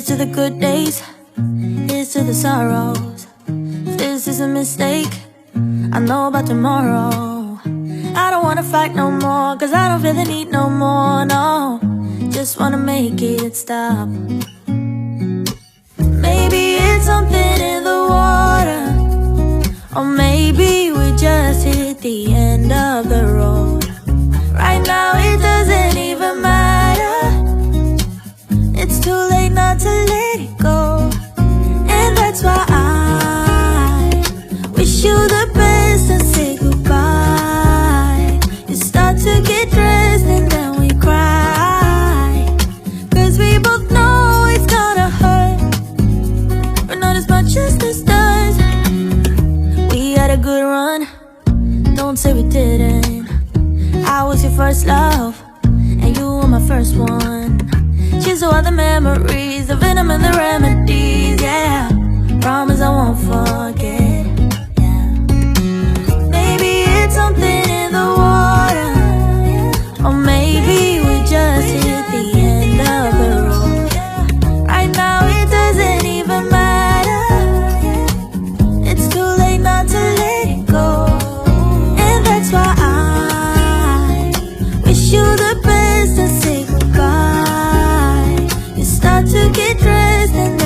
Here's to the good days, here's to the sorrows. If this is a mistake, I know about tomorrow. I don't wanna fight no more, cause I don't feel the need no more, no. Just wanna make it stop. Maybe it's something in the water, or maybe we just hit the end of the road. Right now it doesn't even matter. It's too late not to let it go. And that's why I wish you the best and say goodbye. You start to get dressed and then we cry, cause we both know it's gonna hurt, but not as much as this does. We had a good run, don't say we didn't. I was your first love, and you were my first one. Cheers to all the memories, the venom and the remedies, yeah. Promise I won't forget, yeah. Maybe it's something in the water, or maybe we just hit the end of the road. Right now it doesn't even matter. It's too late not to let it go. And that's why I wish you the best and say goodbye. You start to get dressed and